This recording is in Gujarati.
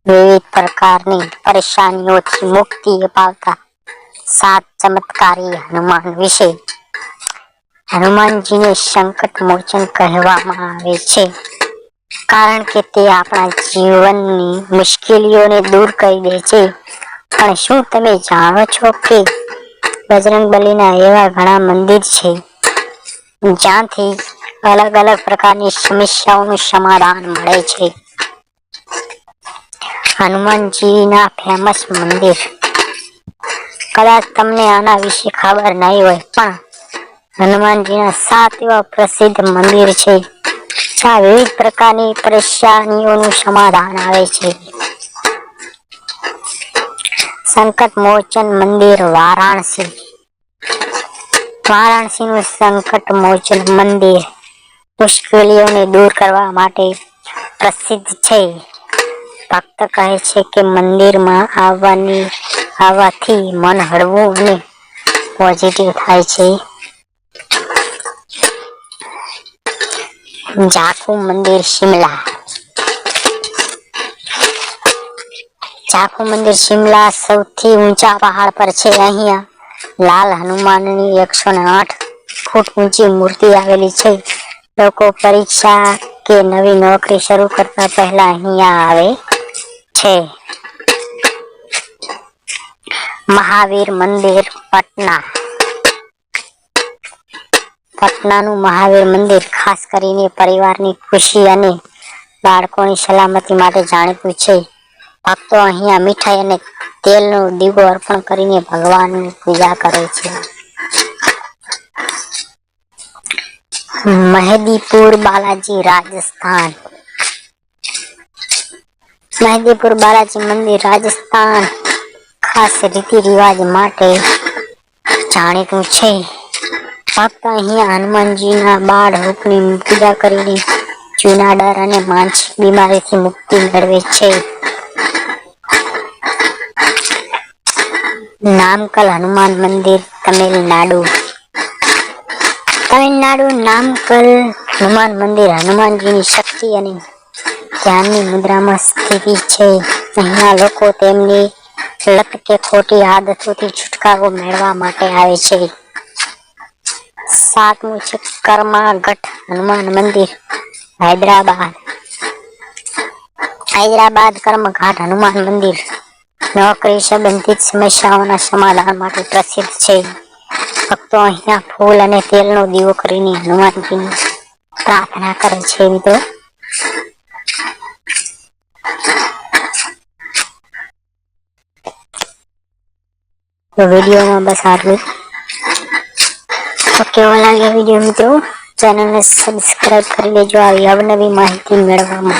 વિવિધ પ્રકારની પરેશાનીઓથી મુક્તિ અપાવતા 7 ચમત્કારી હનુમાન વિશે. હનુમાનજીને સંકટ મોચન કહેવામાં આવે છે કારણ કે તે આપણા જીવનની મુશ્કેલીઓને દૂર કરી દે છે. પણ શું તમે જાણો છો કે બજરંગબલીના એવા ઘણા મંદિર છે જ્યાંથી અલગ અલગ પ્રકારની સમસ્યાઓનું સમાધાન મળે છે? હનુમાનજીના ફેમસ મંદિર. કદાચ તમને આના વિશે ખબર નહીં હોય, પણ હનુમાનજીના 7 એવા પ્રસિદ્ધ મંદિર છે જ્યાં વિવિધ પ્રકારની પરેશાનીઓનું સમાધાન આવે છે. સંકટ મોચન મંદિર, વારાણસી. વારાણસીનું સંકટ મોચન મંદિર મુશ્કેલીઓને દૂર કરવા માટે પ્રસિદ્ધ છે. ભક્ત કહે છે કે મંદિરમાં આવવાથી મન હળવું અને પોઝિટિવ થાય છે. જાખુ મંદિર, શિમલા. જાખુ મંદિર શિમલા સૌથી ઊંચા પહાડ પર છે. અહીંયા લાલ હનુમાનની 108 ફૂટ ઊંચી મૂર્તિ આવેલી છે. લોકો પરીક્ષા કે નવી નોકરી શરૂ કરતા પહેલા અહીંયા આવે છે. મહાવીર મંદિર, પટના. પટનાનું મહાવીર મંદિર ખાસ કરીને પરિવારની ખુશી અને બાળકોની સલામતી માટે જાણીતું છે. ભક્તો અહીંયા મીઠાઈ અને તેલનો દીવો અર્પણ કરીને ભગવાનની પૂજા કરે છે. મહેદીપુર બાલાજી, રાજસ્થાન. મહેદીપુર બાલાજી મંદિર રાજસ્થાન ખાસ રીતિ રિવાજ માટે જાણીતું છે. ભક્ત અહીંયા હનુમાનજીના બાળ રૂપની પૂજા કરીને જૂના ડર અને માનસિક બીમારીથી મુક્તિ મેળવે છે. નામકલ હનુમાન મંદિર, તમિલનાડુ. તમિલનાડુ નામકલ હનુમાન મંદિર હનુમાનજીની શક્તિ અને ધ્યાનની મુદ્રામાં સ્થિત છે. અહીંયા લોકો તેમની લત કે ખોટી આદતોથી છુટકારો મેળવવા માટે આવે છે. 7મું છે કર્માગઢ હનુમાન મંદિર, હૈદરાબાદ. હૈદરાબાદ કર્મઘાટ હનુમાન મંદિર નોકરી સંબંધિત સમસ્યાઓના સમાધાન માટે પ્રસિદ્ધ છે. ભક્તો અહીંયા ફૂલ અને તેલનો દીવો કરીને હનુમાનજીની પ્રાર્થના કરે છે. તો વિડીયોમાં બસ આટલું. તો કેવો લાગ્યો વિડીયો મિત્રો? ચેનલને સબસ્ક્રાઇબ કરી લેજો આવી અવનવી માહિતી મેળવવા માટે.